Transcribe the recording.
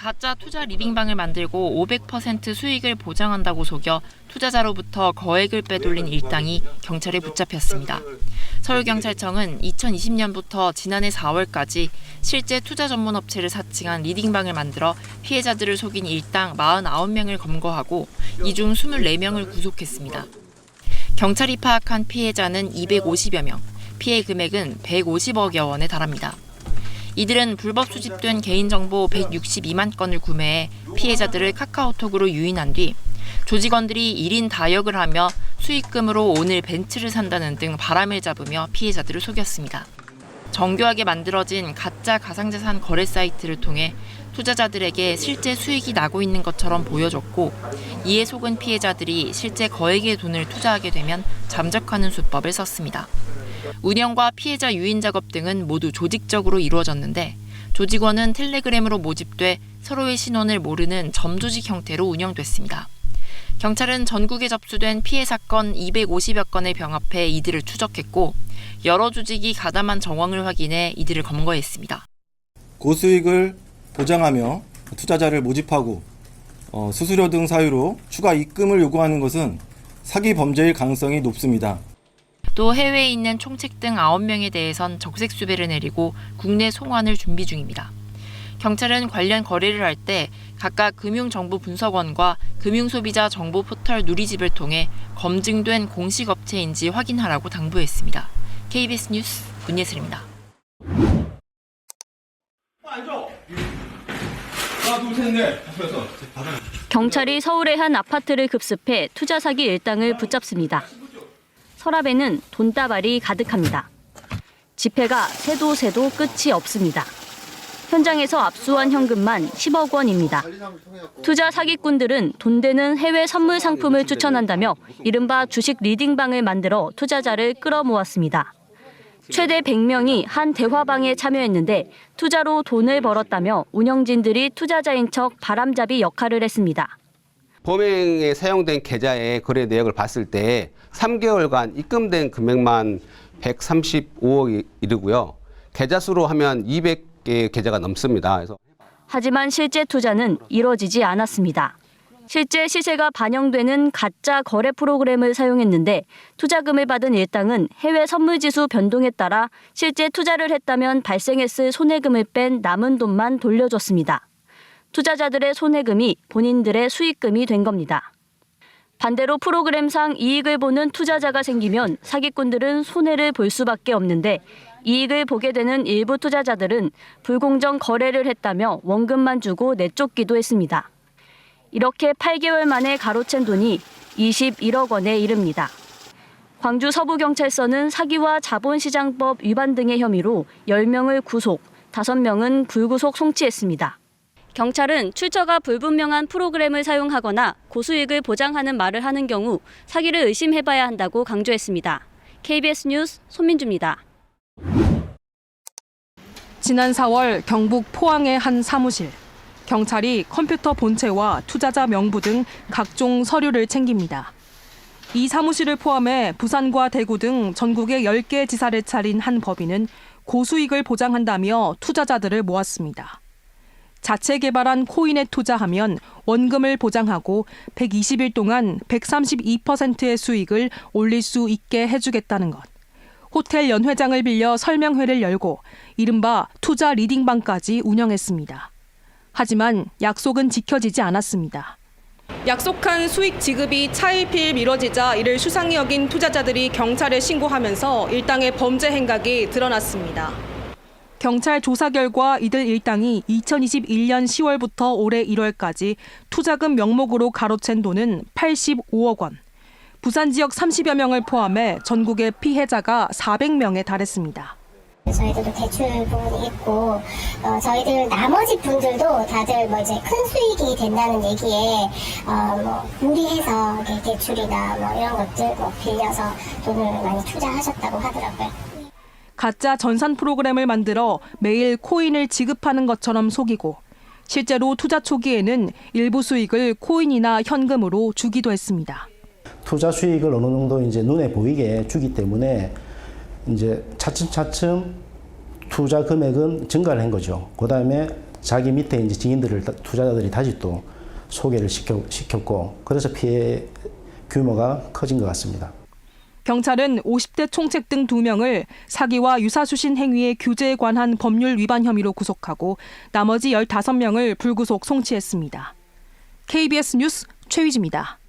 가짜 투자 리딩방을 만들고 500% 수익을 보장한다고 속여 투자자로부터 거액을 빼돌린 일당이 경찰에 붙잡혔습니다. 서울경찰청은 2020년부터 지난해 4월까지 실제 투자 전문 업체를 사칭한 리딩방을 만들어 피해자들을 속인 일당 49명을 검거하고 이 중 24명을 구속했습니다. 경찰이 파악한 피해자는 250여 명, 피해 금액은 150억여 원에 달합니다. 이들은 불법 수집된 개인정보 162만 건을 구매해 피해자들을 카카오톡으로 유인한 뒤 조직원들이 1인 다역을 하며 수익금으로 오늘 벤츠를 산다는 등 바람을 잡으며 피해자들을 속였습니다. 정교하게 만들어진 가짜 가상자산 거래 사이트를 통해 투자자들에게 실제 수익이 나고 있는 것처럼 보여줬고 이에 속은 피해자들이 실제 거액의 돈을 투자하게 되면 잠적하는 수법을 썼습니다. 운영과 피해자 유인 작업 등은 모두 조직적으로 이루어졌는데 조직원은 텔레그램으로 모집돼 서로의 신원을 모르는 점조직 형태로 운영됐습니다. 경찰은 전국에 접수된 피해 사건 250여 건을 병합해 이들을 추적했고 여러 조직이 가담한 정황을 확인해 이들을 검거했습니다. 고수익을 보장하며 투자자를 모집하고 수수료 등 사유로 추가 입금을 요구하는 것은 사기 범죄일 가능성이 높습니다. 또 해외에 있는 총책 등 9명에 대해선 적색 수배를 내리고 국내 송환을 준비 중입니다. 경찰은 관련 거래를 할 때 각각 금융정보분석원과 금융소비자 정보 포털 누리집을 통해 검증된 공식 업체인지 확인하라고 당부했습니다. KBS 뉴스 문예슬입니다. 경찰이 서울의 한 아파트를 급습해 투자 사기 일당을 붙잡습니다. 서랍에는 돈다발이 가득합니다. 지폐가 새도 끝이 없습니다. 현장에서 압수한 현금만 10억 원입니다. 투자 사기꾼들은 돈 되는 해외 선물 상품을 추천한다며 이른바 주식 리딩방을 만들어 투자자를 끌어모았습니다. 최대 100명이 한 대화방에 참여했는데 투자로 돈을 벌었다며 운영진들이 투자자인 척 바람잡이 역할을 했습니다. 범행에 사용된 계좌의 거래 내역을 봤을 때 3개월간 입금된 금액만 135억이 이르고요. 계좌 수로 하면 200개 계좌가 넘습니다. 하지만 실제 투자는 이뤄지지 않았습니다. 실제 시세가 반영되는 가짜 거래 프로그램을 사용했는데 투자금을 받은 일당은 해외 선물지수 변동에 따라 실제 투자를 했다면 발생했을 손해금을 뺀 남은 돈만 돌려줬습니다. 투자자들의 손해금이 본인들의 수익금이 된 겁니다. 반대로 프로그램상 이익을 보는 투자자가 생기면 사기꾼들은 손해를 볼 수밖에 없는데 이익을 보게 되는 일부 투자자들은 불공정 거래를 했다며 원금만 주고 내쫓기도 했습니다. 이렇게 8개월 만에 가로챈 돈이 21억 원에 이릅니다. 광주 서부경찰서는 사기와 자본시장법 위반 등의 혐의로 10명을 구속, 5명은 불구속 송치했습니다. 경찰은 출처가 불분명한 프로그램을 사용하거나 고수익을 보장하는 말을 하는 경우 사기를 의심해봐야 한다고 강조했습니다. KBS 뉴스 손민주입니다. 지난 4월 경북 포항의 한 사무실. 경찰이 컴퓨터 본체와 투자자 명부 등 각종 서류를 챙깁니다. 이 사무실을 포함해 부산과 대구 등 전국의 10개 지사를 차린 한 법인은 고수익을 보장한다며 투자자들을 모았습니다. 자체 개발한 코인에 투자하면 원금을 보장하고 120일 동안 132%의 수익을 올릴 수 있게 해주겠다는 것. 호텔 연회장을 빌려 설명회를 열고 이른바 투자 리딩방까지 운영했습니다. 하지만 약속은 지켜지지 않았습니다. 약속한 수익 지급이 차일피일 미뤄지자 이를 수상히 여긴 투자자들이 경찰에 신고하면서 일당의 범죄 행각이 드러났습니다. 경찰 조사 결과 이들 일당이 2021년 10월부터 올해 1월까지 투자금 명목으로 가로챈 돈은 85억 원. 부산 지역 30여 명을 포함해 전국의 피해자가 400명에 달했습니다. 저희들도 대출 부분이 있고 저희들 나머지 분들도 다들 이제 큰 수익이 된다는 얘기에 무리해서 대출이나 이런 것들 빌려서 돈을 많이 투자하셨다고 하더라고요. 가짜 전산 프로그램을 만들어 매일 코인을 지급하는 것처럼 속이고 실제로 투자 초기에는 일부 수익을 코인이나 현금으로 주기도 했습니다. 투자 수익을 어느 정도 이제 눈에 보이게 주기 때문에 이제 차츰 투자 금액은 증가를 한 거죠. 그다음에 자기 밑에 이제 지인들을 투자자들이 다시 또 소개를 시켰고 그래서 피해 규모가 커진 것 같습니다. 경찰은 50대 총책 등 2명을 사기와 유사수신 행위의 규제에 관한 법률 위반 혐의로 구속하고 나머지 15명을 불구속 송치했습니다. KBS 뉴스 최휘지입니다.